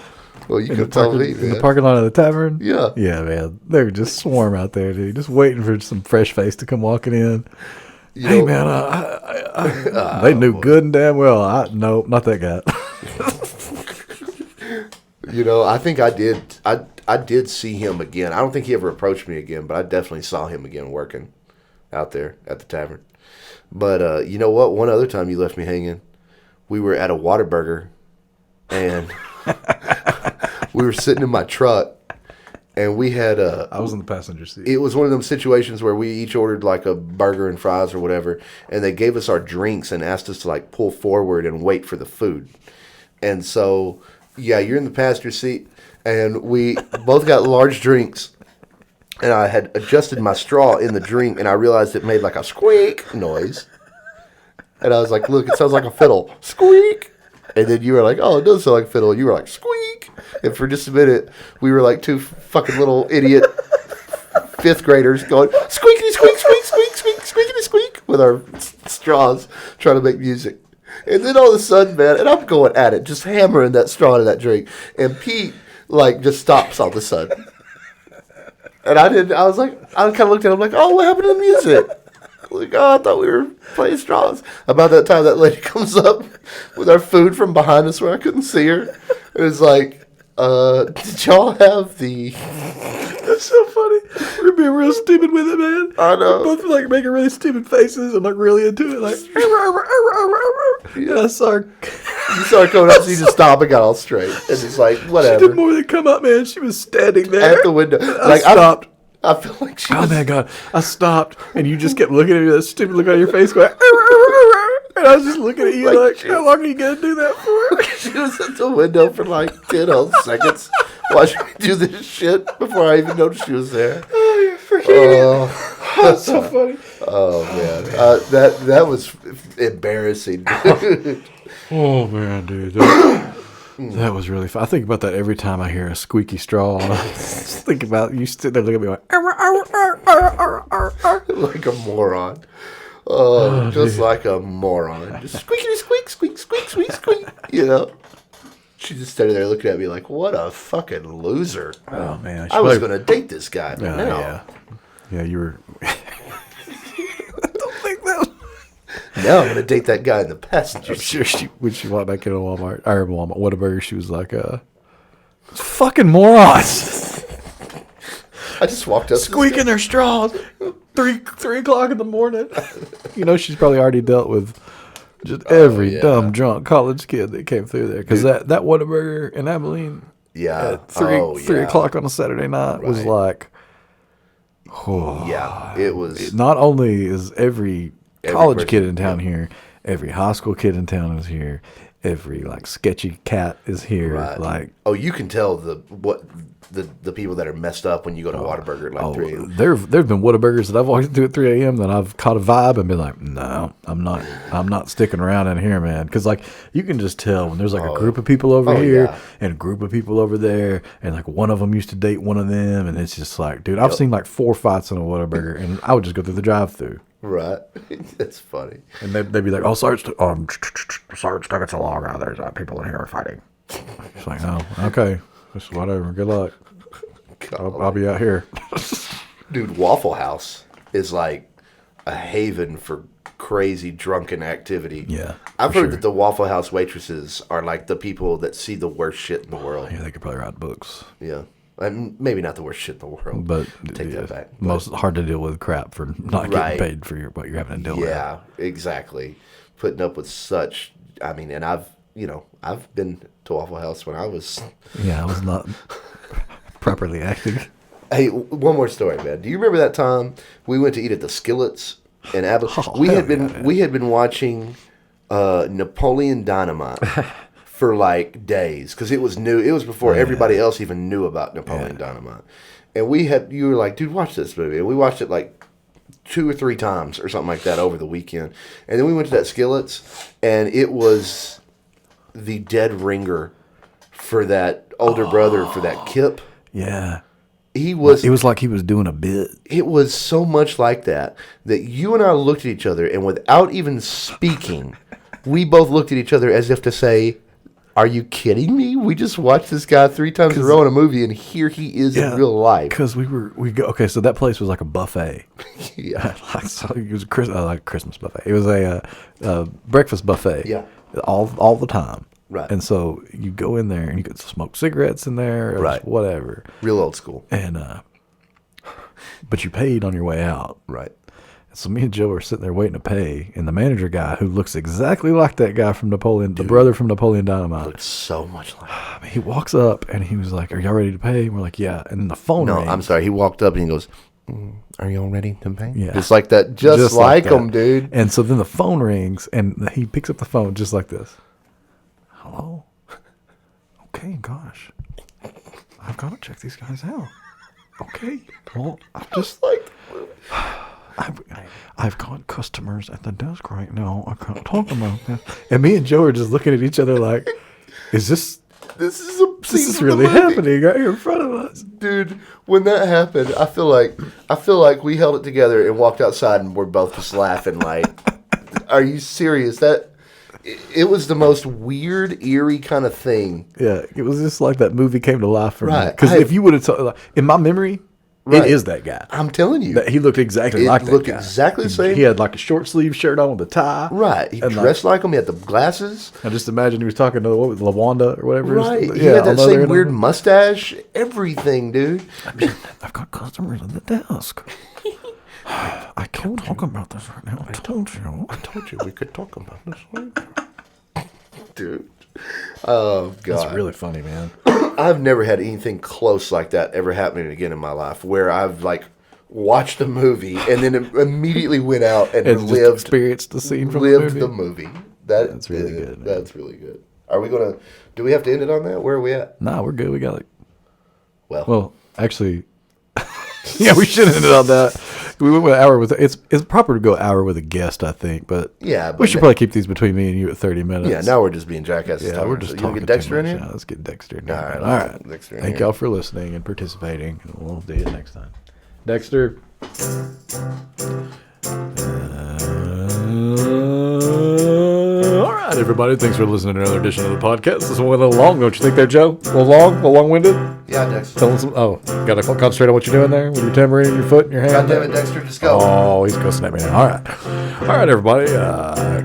well, you could tell me, man. In the parking lot of the tavern? Yeah. Yeah, man. They would just swarm out there, dude. Just waiting for some fresh face to come walking in. Hey, man, they knew good and damn well. Nope, not that guy. I think I did see him again. I don't think he ever approached me again, but I definitely saw him again working out there at the tavern. But you know what? One other time you left me hanging, we were at a Whataburger, and we were sitting in my truck, and we had I was in the passenger seat. It was one of them situations where we each ordered like a burger and fries or whatever, and they gave us our drinks and asked us to like pull forward and wait for the food. And so, yeah, you're in the passenger seat. And we both got large drinks, and I had adjusted my straw in the drink, and I realized it made like a squeak noise. And I was like, look, it sounds like a fiddle. Squeak! And then you were like, oh, it does sound like a fiddle. And you were like, squeak! And for just a minute, we were like 2 fucking little idiot fifth graders going squeaky squeak squeak squeak squeak squeaky squeak with our straws trying to make music. And then all of a sudden, man, and I'm going at it, just hammering that straw into that drink. And Pete, like, just stops all of a sudden. And I was like, I kind of looked at him like, oh, what happened to the music? Like, oh, I thought we were playing straws. About that time, that lady comes up with our food from behind us where I couldn't see her. And it's like, did y'all have the... That's so funny. We're being real stupid with it, man. I know. We're both like making really stupid faces and like really into it. Like, and I saw her. You saw her coming up, so you just stopped and got all straight. And it's like, whatever. She did more than come up, man. She was standing there. At the window. I stopped. I feel like she was... Oh, my God. I stopped, and you just kept looking at me with that stupid look on your face going, and I was just looking at you like how long are you going to do that for? She was at the window for like 10 whole seconds watching me do this shit before I even noticed she was there. Oh, you're freaking that's so funny. Oh, man. That was embarrassing, dude. Oh, man, dude. That was really fun. I think about that every time I hear a squeaky straw. I just think about you sitting there looking at me Like a moron. Oh, just like a moron. Just squeaky squeak, squeak, squeak, squeak, squeak. You know? She just standing there looking at me like, what a fucking loser. Oh, man. I was going to date this guy. But now. Yeah, you were. I don't think that was. Now I'm going to date that guy in the passenger I'm sure when she walked back into Whataburger, she was like, fucking morons. I just walked up. Squeaking their straws. 3 o'clock in the morning. You know, she's probably already dealt with just every dumb, drunk college kid that came through there. Because that Whataburger in Abilene at 3 o'clock on a Saturday night was like, it was. Not only is every college kid in town here, every high school kid in town is here, every like sketchy cat is here. Right. Like, you can tell the people that are messed up when you go to Whataburger at like 3 a.m. There've been Whataburgers that I've walked into at 3 a.m. that I've caught a vibe and been like, no, I'm not sticking around in here, man. Because like you can just tell when there's like a group of people over here and a group of people over there, and like one of them used to date one of them, and it's just like, dude, I've seen like 4 fights in a Whataburger, and I would just go through the drive-through. Right. That's funny. And they'd be like, oh, Sarge took it so long. There's people in here fighting. It's like, oh, okay. Just whatever. Good luck. I'll be out here. Dude, Waffle House is like a haven for crazy drunken activity. Yeah. I've heard that the Waffle House waitresses are like the people that see the worst shit in the world. Yeah, they could probably write books. Yeah. Maybe not the worst shit in the world. But take that back. Most hard to deal with crap for not getting paid for what you're having to deal with. Yeah, exactly. Putting up with such. I mean, and I've been to Waffle House when I was. Yeah, I was not properly acting. Hey, one more story, man. Do you remember that time we went to eat at the Skillets in Abilene? We had been watching Napoleon Dynamite. For like days, because it was new. It was before everybody else even knew about Napoleon Dynamite. And you were like, dude, watch this movie. And we watched it like 2 or 3 times or something like that over the weekend. And then we went to that Skillets, and it was the dead ringer for that older brother for that Kip. Yeah. It was like he was doing a bit. It was so much like that you and I looked at each other, and without even speaking, we both looked at each other as if to say, are you kidding me? We just watched this guy 3 times in a row in a movie, and here he is in real life. Because so that place was like a buffet. Yeah. So it was like a Christmas buffet. It was a breakfast buffet. Yeah. All the time. Right. And so you go in there and you could smoke cigarettes in there, or just whatever. Real old school. And but you paid on your way out. Right. So me and Joe are sitting there waiting to pay, and the manager guy, who looks exactly like that guy from Napoleon, the brother from Napoleon Dynamite, looks so much like. He walks up and he was like, "Are y'all ready to pay?" And we're like, "Yeah." And then the phone rings. I'm sorry. He walked up and he goes, "Are y'all ready to pay?" Yeah, just like that, just like him, dude. And so then the phone rings, and he picks up the phone just like this. Hello. Okay, gosh, I've got to check these guys out. Okay, well, I'm just like. I've got customers at the desk right now. I can't talk about that. And me and Joe are just looking at each other like, is this really happening right here in front of us? was. Dude, when that happened, I feel like we held it together and walked outside and we're both just laughing like, are you serious? It was the most weird, eerie kind of thing. Yeah, it was just like that movie came to life for me. Right. Because if you would have told, in my memory, Right. it is that guy. I'm telling you. He looked exactly It like that looked guy. exactly the same. He had like a short sleeve shirt on with a tie. Right. He And dressed like him. He had the glasses. I just imagine he was talking to, what was it, LaWanda or whatever. Right. He had that same weird mustache. Everything, dude. I've got customers at the desk. I can't talk about this right now. I told you we could talk about this later. Dude. Oh, God. That's really funny, man. I've never had anything close like that ever happening again in my life where I've like watched a movie and then immediately went out and Just lived experienced the scene from the movie. That's really good, man. That's really good. Are we gonna? Do we have to end it on that? Where are we at? Nah, we're good. We got Well, actually, yeah, we should have ended on that. We went with an hour with it's proper to go an hour with a guest, I think, but yeah, we should probably keep these between me and you at 30 minutes. Yeah, now we're just being jackasses. Yeah, we're just you talking. get Dexter in too here. much. Yeah, let's get Dexter in All here. right, All let's right. get Dexter in Thank here. y'all for listening and participating. We'll do it next time. Dexter. All right, everybody. Thanks for listening to another edition of the podcast. This one went a little long, don't you think, there, Joe? A little long-winded. Yeah, Dexter. Telling some. Oh, got to concentrate on what you're doing there with your tambourine in your foot and your hand. God damn it, Dexter, just go. Oh, he's ghosting at me now. All right, everybody.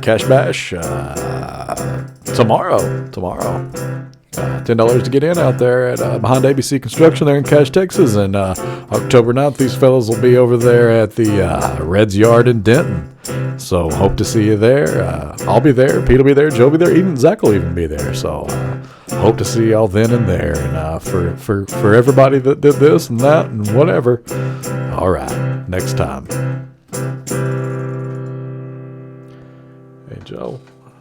Cash Bash tomorrow. $10 to get in out there at behind ABC Construction there in Cache, Texas. And October 9th, these fellas will be over there at the Reds Yard in Denton. So hope to see you there. I'll be there. Pete will be there. Joe will be there. Even Zach will even be there. So hope to see y'all then and there. And for everybody that did this and that and whatever. All right, next time. Hey, Joe.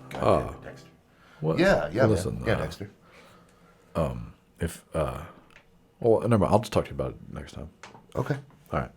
Dexter. What? Yeah, Listen, man. Yeah, Dexter. Well, never mind. I'll just talk to you about it next time. Okay. All right.